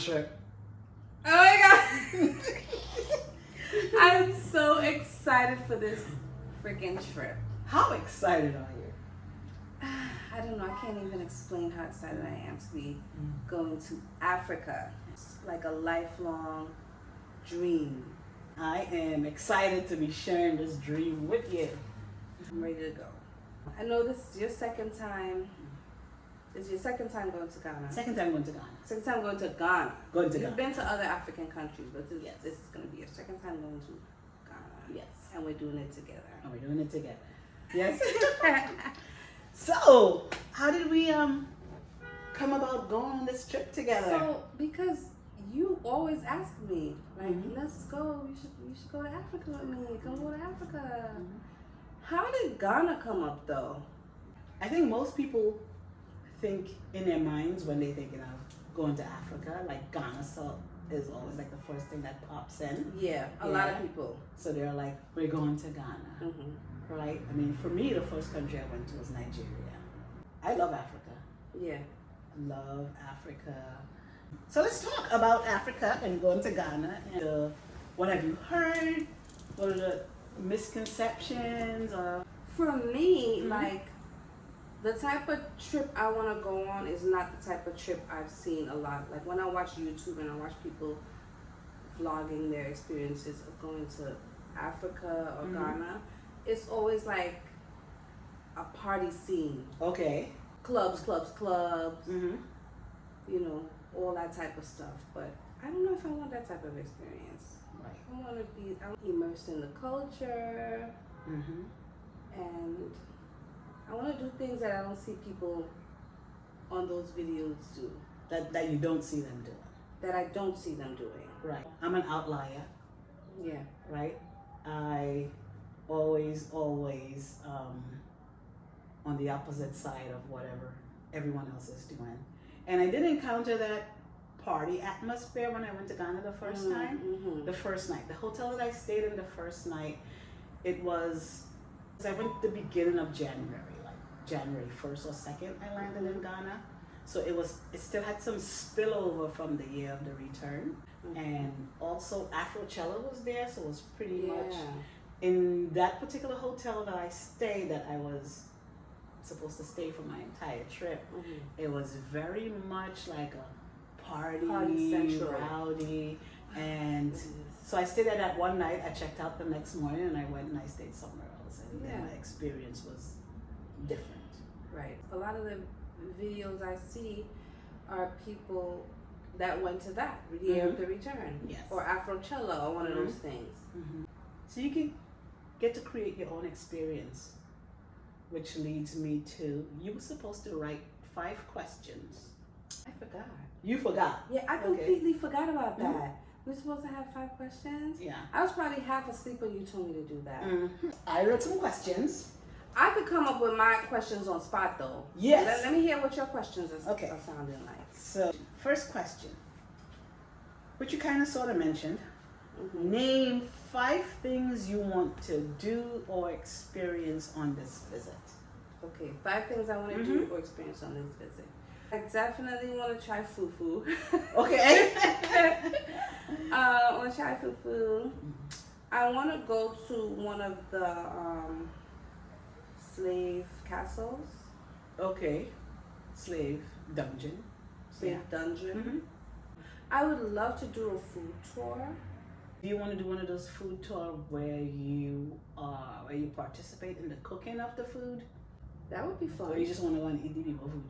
trip. Oh my god! I'm so excited for this freaking trip. How excited are you? I don't know. I can't even explain how excited I am to be going to Africa. It's like a lifelong dream. I am excited to be sharing this dream with you. I'm ready to go. I know this is your second time. It's your second time going to Ghana. Second time going to Ghana. Second time going to Ghana. Going to You've Ghana. been to other African countries, but this, Yes. this is going to be your second time going to Ghana. Yes. And we're doing it together. And we're doing it together. Yes. So, how did we come about going on this trip together? So, because you always ask me, like, Mhm. let's go, you should go to Africa with me. Come go to Africa. How did Ghana come up though? I think most people think in their minds when they think of going to Africa, like Ghana is always like the first thing that pops in. Yeah, a lot of people. So they're like, we're going to Ghana, Hmm. right? I mean, for me, the first country I went to was Nigeria. I love Africa. Yeah. Love Africa. So let's talk about Africa and going to Ghana. And what have you heard? What are the misconceptions? For me, Mhm. like, the type of trip I want to go on is not the type of trip I've seen a lot. Like, when I watch YouTube and I watch people vlogging their experiences of going to Africa or Mhm. Ghana, it's always like a party scene. Okay. Clubs, Mm-hmm. you know, all that type of stuff. But I don't know if I want that type of experience. Right. I want to be immersed in the culture, Mm-hmm. and I want to do things that I don't see people on those videos do, That you don't see them doing. that I don't see them doing. Right. I'm an outlier, Yeah. right? I always on the opposite side of whatever everyone else is doing. And I did encounter that party atmosphere when I went to Ghana the first time. Mm-hmm. The first night. The hotel that I stayed in the first night, it was, I went the beginning of January, like January 1st or 2nd, I landed in Ghana. So it still had some spillover from the year of the return. And also Afrochella was there, so it was pretty much in that particular hotel that I stayed, that I was supposed to stay for my entire trip. Mm-hmm. It was very much like a Party central. rowdy, and so I stayed there that one night. I checked out the next morning, and I went and I stayed somewhere else, and then Yeah. my experience was different. Right. A lot of the videos I see are people that went to that, the year of the return. Yes. Or Afrochella or one of those things. So you can get to create your own experience, which leads me to, you were supposed to write 5 questions. I forgot. You forgot. Yeah, I Okay. completely forgot about that. We're supposed to have 5 questions? Yeah. I was probably half asleep when you told me to do that. I wrote some questions. I could come up with my questions on spot though. Yes. Let me hear what your questions are, Okay. are sounding like. So, first question, which you kind of sort of mentioned. Mm-hmm. Name 5 things you want to do or experience on this visit. Okay, 5 things I want to do or experience on this visit. I definitely want to try fufu. Okay. I want to try fufu. I want to go to one of the slave castles. Okay. Slave dungeon. Slave dungeon. Mm-hmm. I would love to do a food tour. Do you want to do one of those food tours where you participate in the cooking of the food, That would be fun. or you just want to go and eat the people food?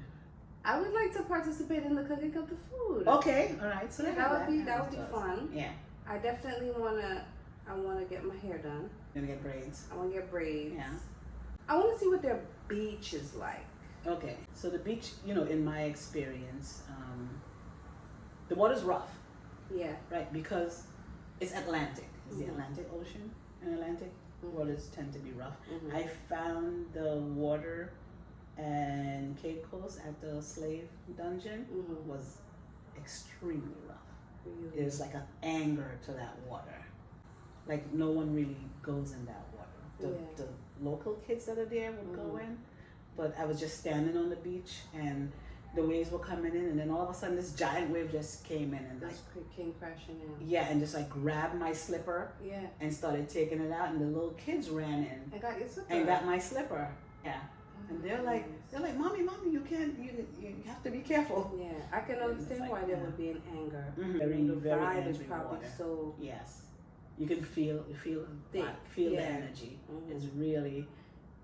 I would like to participate in the cooking of the food. Okay. All right. So Yeah, that would be fun. Yeah. I definitely wanna get my hair done. Gonna get braids. I wanna get braids. Yeah. I wanna see what their beach is like. Okay, so the beach, in my experience, the water's rough, Yeah. right? Because it's Atlantic. It's the Atlantic Ocean. In Atlantic, waters tend to be rough. Mhm. I found the water and Cape Coast at the slave dungeon Mhm. was extremely rough. Really? There's like an anger to that water. Like no one really goes in that water. The local kids that are there would go in, but I was just standing on the beach and the waves were coming in, and then all of a sudden this giant wave just came in and like This came crashing in. yeah, and just like grabbed my slipper Yeah. and started taking it out, and the little kids ran in I got your slipper. and got my slipper. Yeah, Oh, and they're like, mommy, you can't, you have to be careful. Yeah, I can understand like, why they yeah. would be in anger. Mhm. Very, The very vibe is angry probably water. so Yes, you can feel thick. the Yeah. energy. Mhm. It's really,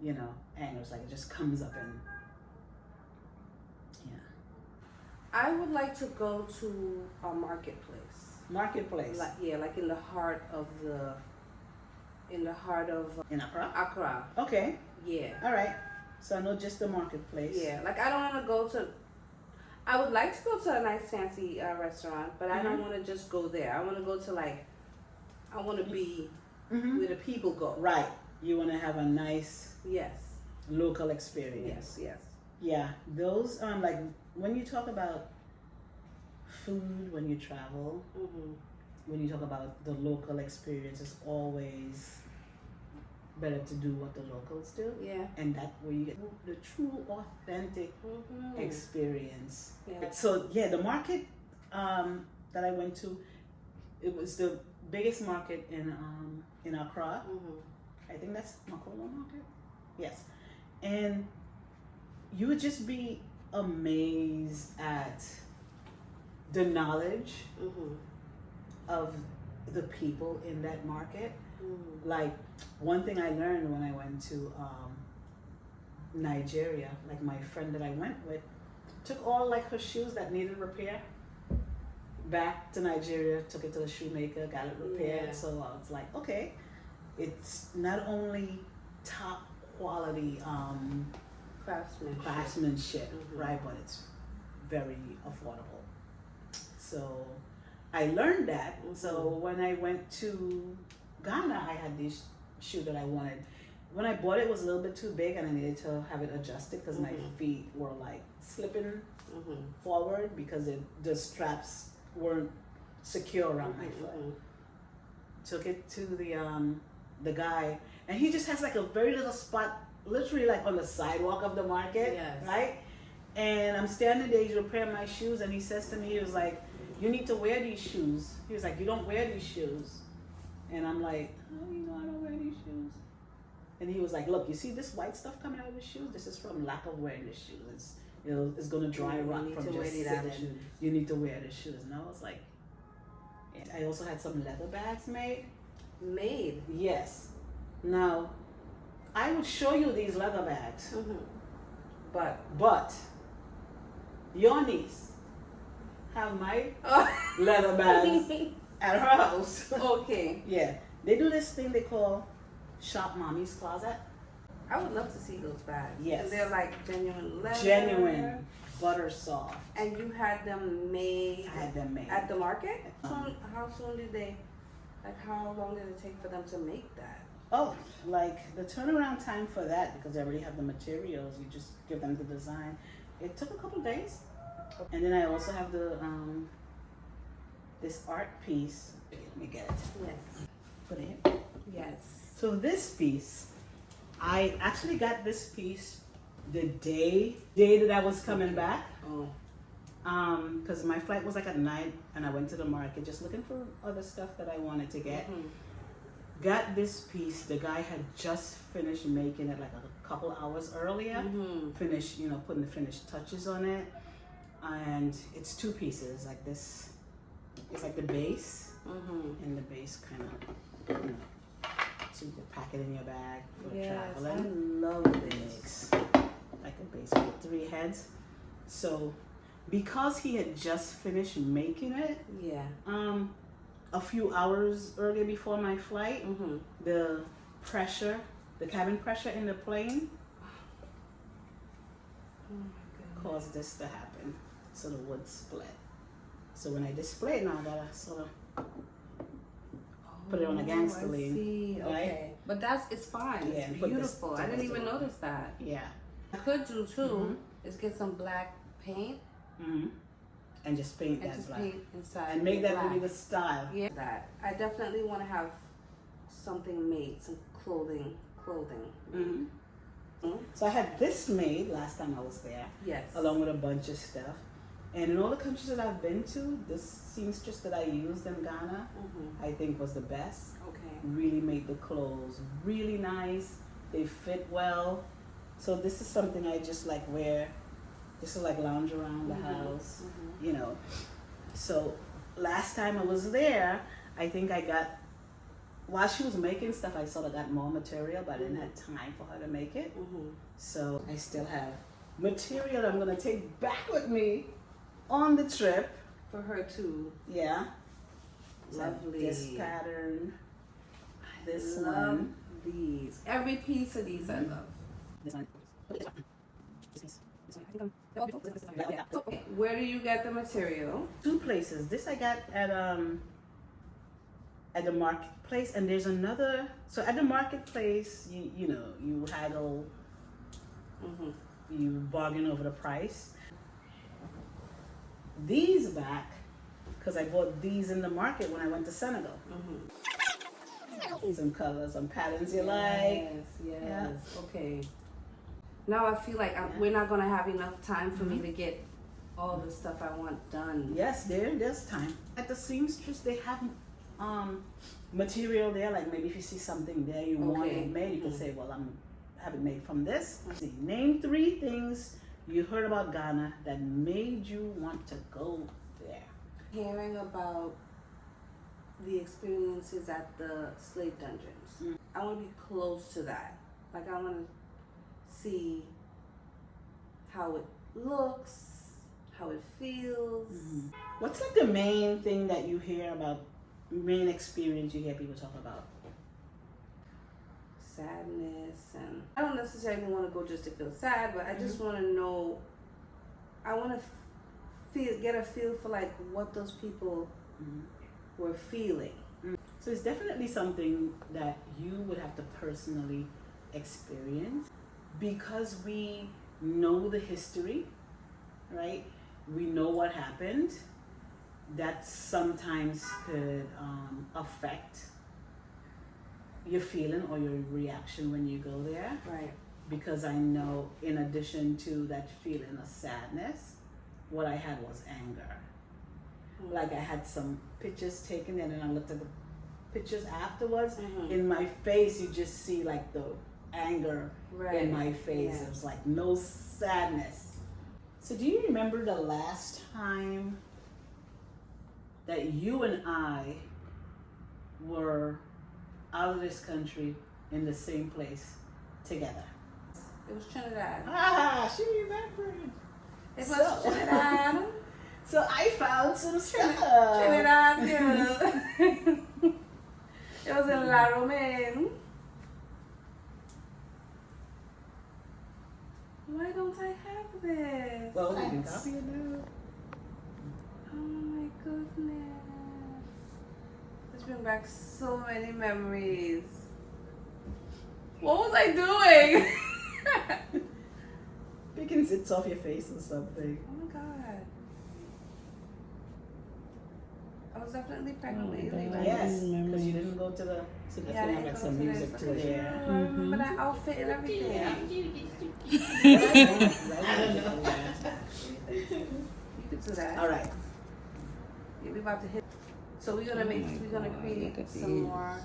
anger. It's like it just comes up and yeah. I would like to go to a marketplace. Marketplace Like in the heart of in Accra. Accra. Okay, Yeah. all right. So I know just the marketplace. Yeah. Like I don't want to go to. I would like to go to a nice fancy restaurant, but I don't want to just go there. I want to go to I want to be Mm-hmm. where the people go. Right. You want to have a nice Yes. local experience. Yes. Yeah. Those like when you talk about food when you travel, Mhm. when you talk about the local experience, it's always better to do what the locals do, Yeah. and that way you get the true authentic Mhm. experience. Yeah. So yeah, the market that I went to, it was the biggest market in Accra. Mhm. I think that's Makolo Market. Yes, and you would just be amazed at the knowledge Mhm. of the people in that market. Mhm. Like one thing I learned when I went to Nigeria, like my friend that I went with took all like her shoes that needed repair back to Nigeria, took it to the shoemaker, got it repaired. Yeah. So I was like, okay, it's not only top quality craftsmanship, Mhm. right, but it's very affordable. So I learned that. So when I went to Ghana, I had this shoe that I wanted. When I bought it, it was a little bit too big, and I needed to have it adjusted because my feet were like slipping Mhm. forward because the straps weren't secure around my foot. Mhm. Took it to the guy, and he just has like a very little spot, literally like on the sidewalk of the market, Yes. right? And I'm standing there, he's repairing my shoes, and he says to me, he was like, "You need to wear these shoes." He was like, "You don't wear these shoes," and I'm like, "How do you know I don't wear these shoes?" And he was like, "Look, you see this white stuff coming out of the shoes? This is from lack of wearing the shoes. It's gonna dry You rot need from to just wear these other sitting. shoes. You need to wear the shoes." And I was like, and I also had some leather bags made. Made. Yes. Now, I would show you these leather bags, Mhm. But. but your niece have my Oh. leather bags at her house. Okay. Yeah, they do this thing they call Shop Mommy's Closet. I would love to see those bags. Yes. And they're like genuine leather. Genuine, butter soft. And you had them made I had them made. at the market? How soon did they, like how long did it take for them to make that? Oh, like the turnaround time for that, because they already have the materials, you just give them the design. It took a couple days. And then I also have the this art piece. Let me get it. Yes. Put it here. Yes. So this piece, I actually got this piece the day that I was coming back. Oh. Because my flight was like at night, and I went to the market just looking for other stuff that I wanted to get. Mhm. Got this piece. The guy had just finished making it like a couple hours earlier. Mhm. Finished, putting the finished touches on it, and it's two pieces like this. It's like the base, Mhm. and the base kind of, so you can pack it in your bag for Yes, I traveling. love this. Makes like a base with 3 heads. So because he had just finished making it, Yeah. a few hours earlier before my flight, Mhm. the cabin pressure in the plane Oh my goodness. caused this to happen. So the wood split. So when I display it now, I gotta sort of put it on a gangster Oh, I lean, see. right? Okay. But it's fine. Yeah, It's and put this beautiful. I didn't even together. notice that. yeah. I could do too Mhm. is get some black paint Mm-hmm. And just paint and that just black. paint inside. And make that black. be the style. Yeah, that. I definitely want to have something made, some clothing. Mm-hmm. So I had this made last time I was there, Yes. along with a bunch of stuff. And in all the countries that I've been to, this seamstress that I used in Ghana, I think was the best. Okay. Really made the clothes really nice. They fit well. So this is something I just like wear. This is like lounge around the house, you know. So last time I was there, I think I got, while she was making stuff, I sort of got more material, but I didn't have time for her to make it. So I still have material I'm gonna take back with me on the trip. For her too. Yeah. So Lovely. this pattern, this Love one, these. Every piece of these I love. this one. Okay. Where do you get the material? Two places. This I got at the marketplace, and there's another. So at the marketplace, you know, you haggle, you bargain over the price. These back, because I bought these in the market when I went to Senegal. Some colors, some patterns you like. Yes. Yeah. Okay. Now I feel like we're not gonna have enough time for me to get all the stuff I want done. Yes, there's time. At the seamstress, they have material there. Like maybe if you see something there you want it made, you can say, well, I'm have it made from this. See, name 3 things you heard about Ghana that made you want to go there. Hearing about the experiences at the slave dungeons. I want to be close to that. Like I want to see how it looks, how it feels. What's like the main thing that you hear about, main experience you hear people talk about? Sadness, and I don't necessarily want to go just to feel sad, but I just want to know. I want to get a feel for like what those people were feeling. So it's definitely something that you would have to personally experience, because we know the history, right? We know what happened. That sometimes could affect your feeling or your reaction when you go there. Right. Because I know, in addition to that feeling of sadness, what I had was anger. Like I had some pictures taken, and then I looked at the pictures afterwards. In my face, you just see like the anger in my face. It was like no sadness. So do you remember the last time that you and I were out of this country in the same place together? It was Trinidad. Ah, she remembered. It was Trinidad. So I found some stuff. Trinidad, girl. It was in La Romaine. Why don't I have this? Well, you can copy it now. Oh my goodness. This brings back so many memories. What was I doing? Picking zits off your face or something. Oh my god. I was definitely pregnant lately. Right? Yes, because you didn't go to the. So that's gonna have like some music to there. I remember that outfit and everything. You You could do that. All right. Yeah, we about to hit. So we're gonna create some more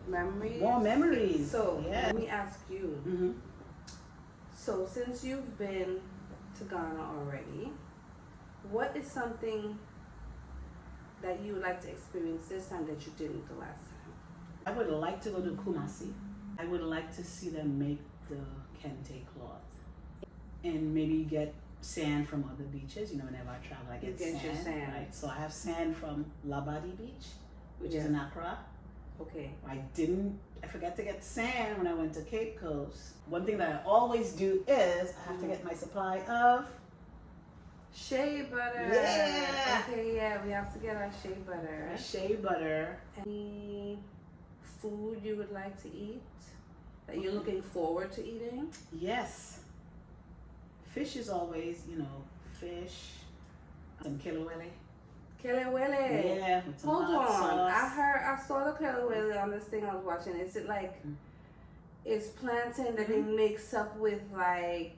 memories. More memories. So yeah. let me ask you. So since you've been to Ghana already, what is something that you would like to experience this time that you didn't the last time? I would like to go to Kumasi. I would like to see them make the kente cloth, and maybe get sand from other beaches. You know, whenever I travel, I get your sand. Right. So I have sand from Labadi Beach, which is in Accra. Okay. I forgot to get sand when I went to Cape Coast. One thing that I always do is I have to get my supply of shea butter. Yeah. Okay, yeah, we have to get our shea butter. shea butter. Any food you would like to eat that you're looking forward to eating? Yes. Fish is always, fish. Some kilawele. Kelewele. Yeah. With some Hold hot on. sauce. I saw the kelewele on this thing I was watching. Is it like is plantain that they mix up with like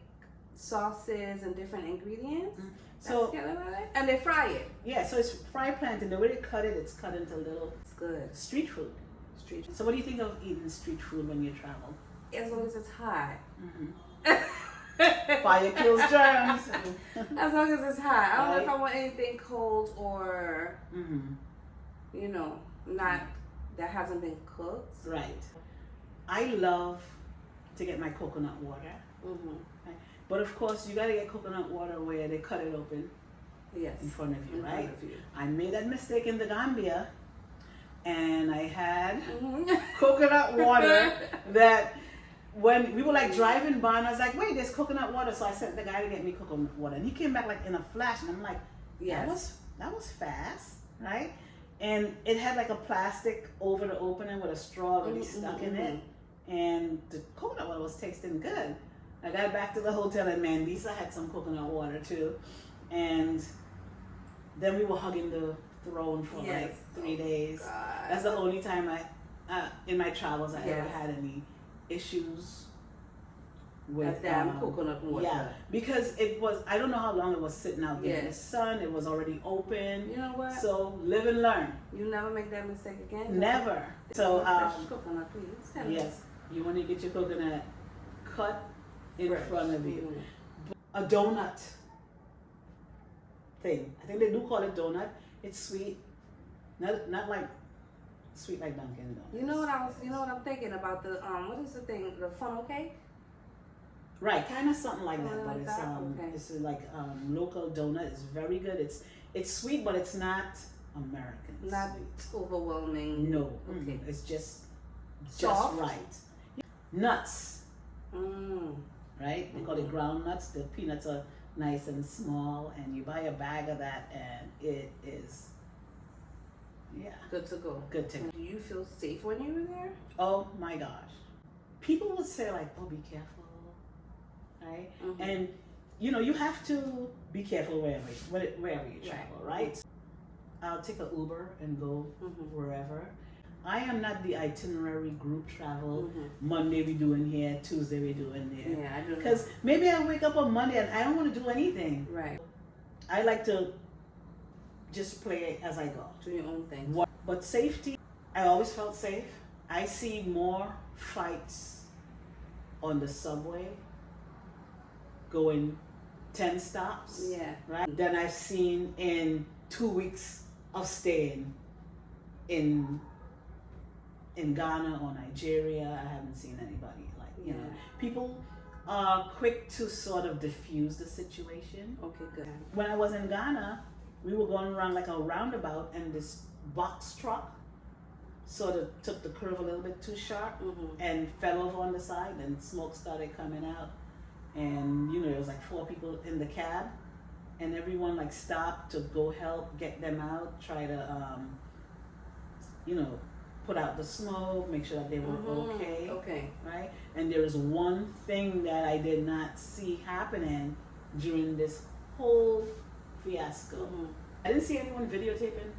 sauces and different ingredients. So That's kind of it. And they fry it. yeah, so it's fried plantain. The way they cut it, it's cut into little It's good. street food. Street. So what do you think of eating street food when you travel? As long as it's hot. Fire kills germs. As long as it's hot. I don't know Right. if I want anything cold or, you know, not that hasn't been cooked. Right. I love to get my coconut water. Right? But of course, you gotta get coconut water where they cut it open Yes. in front of you, In right? front of you. I made that mistake in the Gambia, and I had Mhm. coconut water that when we were like driving by, and I was like, wait, there's coconut water. So I sent the guy to get me coconut water, and he came back like in a flash, and I'm like, Yes. that was fast, right? And it had like a plastic over the opening with a straw already stuck in it, and the coconut water was tasting good. I got back to the hotel, and Mandisa had some coconut water too, and then we were hugging the throne for Yes. like 3 days. God. That's the only time in my travels I ever Yes. had any issues with That damn coconut water. Yeah, because it was, I don't know how long it was sitting out there in the Yes. sun. It was already open. You know what? So live and learn. You never make that mistake again. Never. So fresh coconut, please. Send me. yes, you want to get your coconut cut in Fresh. front of you. Mm. A donut thing. I think they do call it donut. It's sweet, not like sweet like Dunkin' Donuts. You know what I'm thinking about the what is the thing? The funnel cake? Right, kind of something like that, Something but like it's that? Okay. it's like local donut. It's very good. It's sweet, but it's not American Not sweet. overwhelming. No, Okay. it's just Soft? right. Nuts, Mm. right? They call it ground nuts. The peanuts are nice and small, and you buy a bag of that, and it is, yeah, Good to go. good to. Do you feel safe when you were there? Oh my gosh, people would say like, "Oh, be careful," right? Mhm. And you know, you have to be careful wherever you travel, right? I'll take an Uber and go Mhm. wherever. I am not the itinerary group travel. Mhm. Monday we doing here, Tuesday we doing there. Yeah, I do. Because maybe I wake up on Monday and I don't want to do anything. Right. I like to just play as I go. Do your own thing. But safety, I always felt safe. I see more fights on the subway going 10 stops, Yeah. right? Than I've seen in 2 weeks of staying in Ghana or Nigeria. I haven't seen anybody like, you know, people are quick to sort of diffuse the situation. Okay, good. When I was in Ghana, we were going around like a roundabout, and this box truck sort of took the curve a little bit too sharp Mhm. and fell over on the side, and smoke started coming out. And you know, there was like 4 people in the cab, and everyone like stopped to go help get them out, try to you know, put out the smoke, make sure that they were okay, Okay. right? And there is one thing that I did not see happening during this whole fiasco. Mhm. I didn't see anyone videotaping.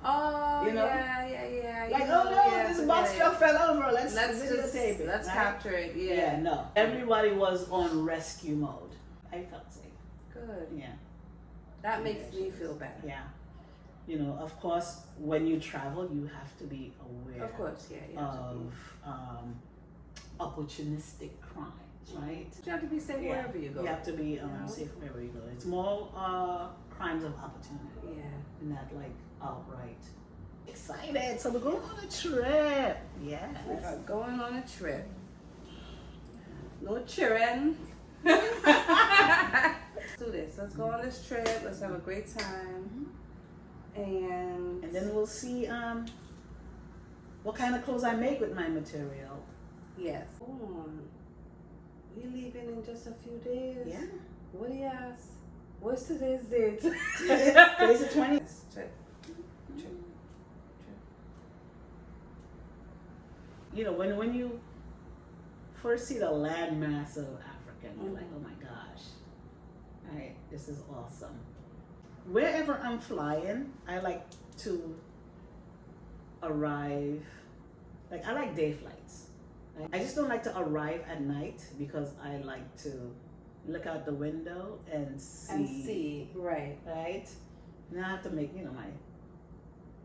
Oh, You know? yeah. Like, You know, oh no, yeah, this forget box it. truck fell over. Let's Let's videotape it. Let's right? capture it. Yeah. Yeah, no. Everybody was on rescue mode. I felt safe. Good. Yeah, That makes me feel better. yeah. You know, of course, when you travel, you have to be aware Of course, yeah. You have to of opportunistic crimes, right? be, you have to be safe wherever you go. You have to be know? safe wherever you go. It's more crimes of opportunity, Yeah. not like outright. Excited, so we're going on a trip. Yes. We are going on a trip. No children. Let's do this. Let's go on this trip. Let's have a great time. And then we'll see what kind of clothes I make with my material. yes. Hold on. We leaving in just a few days. Yeah. What do you ask? What's today's date? Today's the 20th. Trip. You know, when you first see the landmass of Africa, you're like, oh my gosh, right? This is awesome. Wherever I'm flying, I like to arrive. Like I like day flights. I just don't like to arrive at night because I like to look out the window and see. Right. Right? Now I have to make, my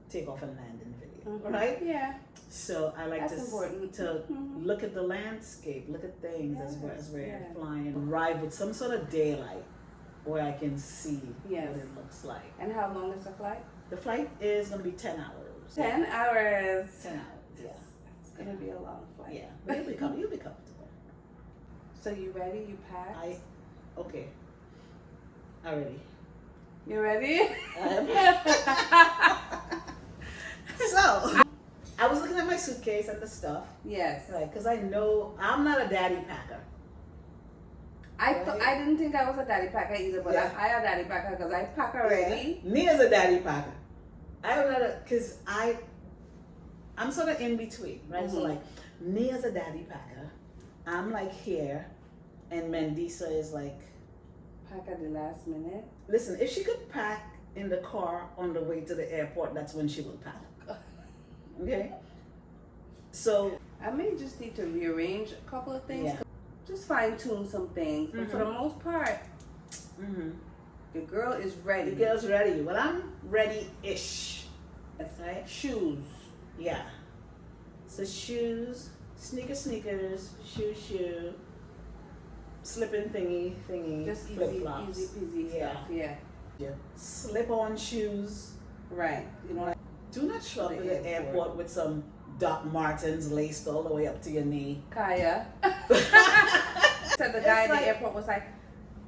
takeoff and landing video. Mhm. Right? Yeah. So I like That's important. to Mhm. look at the landscape, look at things as Yes, we're yeah. flying. Arrive with some sort of daylight where I can see Yes. what it looks like. And how long is the flight? The flight is going to be 10 hours. 10 hours. 10 hours, yeah. It's gonna be a long flight. Yeah, but you'll be comfortable. So you ready? You packed? Okay. Already. You ready? So, I was looking at my suitcase and the stuff, Yes. right? Because I know I'm not a daddy packer. Right. I didn't think I was a daddy packer either, but Yeah. I a daddy packer because I pack already. Yeah. Me as a daddy packer. I'm not because I'm sort of in between, right? So Mhm. like me as a daddy packer, I'm like here, and Mandisa is like, Pack at the last minute. listen, if she could pack in the car on the way to the airport, that's when she will pack. Okay? So, I may just need to rearrange a couple of things. yeah. Just fine tune some things. But for the most part, Mm-hmm. the girl is ready. The girl's ready. Well, I'm ready-ish. That's right. Shoes. Yeah. So shoes, sneakers, shoe, slipping thingy, Just flip-flops. easy peasy Yeah. stuff. Yeah. Yeah. Slip-on shoes. Right. You know. Do not show up The at the airport. airport with some Doc Martens laced all the way up to your knee. Kaya. Said the guy at like- the airport was like,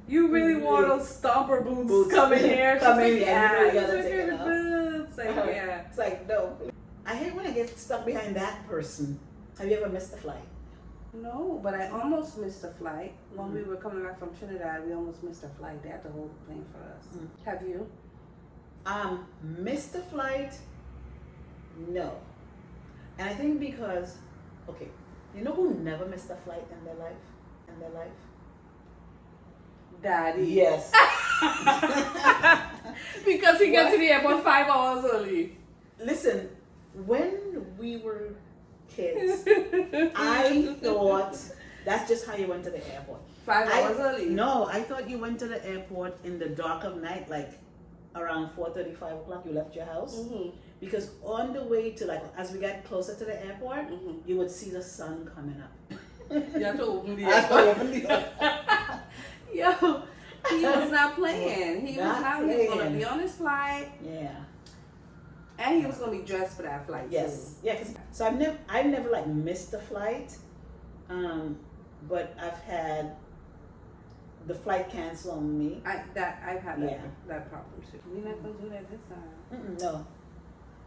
"You really want those stomper boots, Boots. coming here? Come She's in, like, yeah, you yeah, really gotta these are take it favorite off." boots. Like, yeah. It's like, no. I hate when I get stuck behind that person. Have you ever missed a flight? No, but I almost missed a flight. When we were coming back from Trinidad, we almost missed a flight. They had to hold the plane for us. Mm. Have you? Missed a flight? No. And I think because, okay, you know who never missed a flight in their life? Daddy. Yes. Because he got What? to the airport 5 hours early. Listen, when we were kids, I thought that's just how you went to the airport. 5 hours early. No, I thought you went to the airport in the dark of night, like around 4:30, 5 o'clock. You left your house Mm-hmm. because on the way to as we got closer to the airport, Mm-hmm. you would see the sun coming up. You have to open the That's airport. why you opened the door. Yo, he was not playing. He was Not not. He was gonna playing. be on his flight, Yeah. and he was gonna be dressed for that flight. Yes. Yeah. So I've never like missed a flight, but I've had the flight cancel on me. I've had Yeah. that problem too. We're not gonna do that this time. No.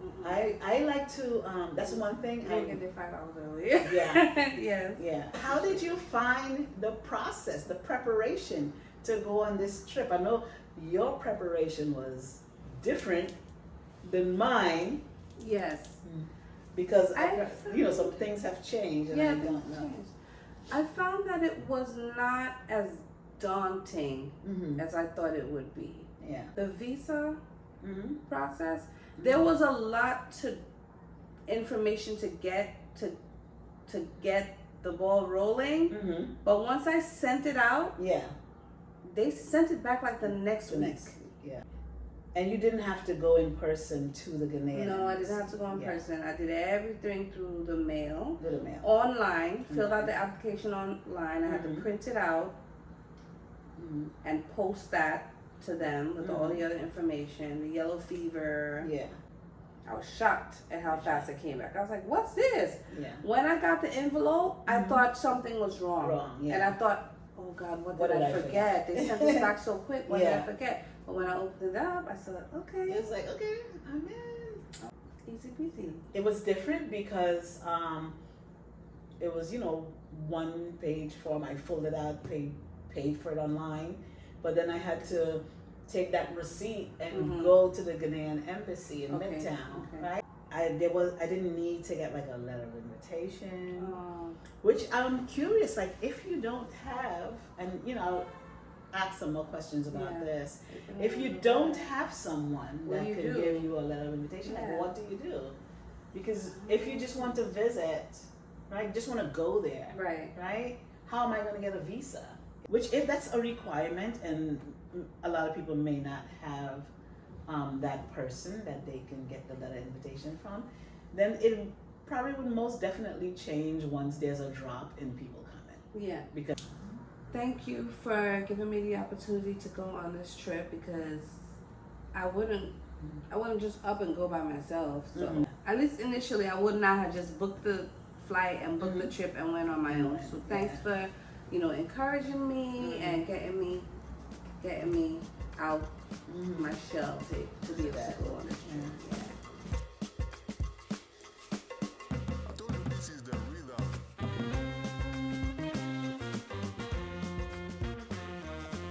Mm-mm. I like to. That's one thing. We'll get there 5 hours early. Yeah. Yes. Yeah. How did you find the process, the preparation to go on this trip? I know your preparation was different than mine Yes. because I- some things have changed and Yeah, I things don't know. changed. I found that it was not as daunting Mm-hmm. as I thought it would be. Yeah. The visa Mm-hmm. process, there was a lot to information to get the ball rolling. Mm-hmm. But once I sent it out, Yeah. they sent it back like the next The week. next. Yeah. And you didn't have to go in person to the Ghanaian. No, I didn't have to go in Yeah. person. I did everything through the mail. Little mail. Online, filled out the application online. I had to Mhm. print it out Mm-hmm. and post that to them with all the other information, the yellow fever. Yeah. I was shocked at how fast it came back. I was like, what's this? Yeah. When I got the envelope, I Mhm. thought something was wrong. Wrong, yeah. And I thought, oh God, what What did I did I forget? They sent this back so quick. What did I Yeah. forget? But when I opened it up, I said, okay, It was like, okay, I'm in. easy peasy. It was different because it was, one page form. I filled it out, paid for it online, but then I had to take that receipt and Mhm. go to the Ghanaian embassy in Okay, Midtown, okay. right? I didn't need to get like a letter of invitation, Oh, which I'm curious, like if you don't have, and I'll ask some more questions about Yeah. this. If you don't have someone What that do you can do? give you a letter of invitation, Yeah. like what do you do? Because if you just want to visit, right? Just want to go there, right? How am I going to get a visa? Which, if that's a requirement, and a lot of people may not have that person that they can get the letter invitation from, then it probably would most definitely change once there's a drop in people coming. Yeah. Because thank you for giving me the opportunity to go on this trip, because I wouldn't just up and go by myself. So at least initially, I would not have just booked the flight and booked the trip and went on my own. So thanks for, encouraging me and getting me out my shell to be able to go on this trip. Yeah.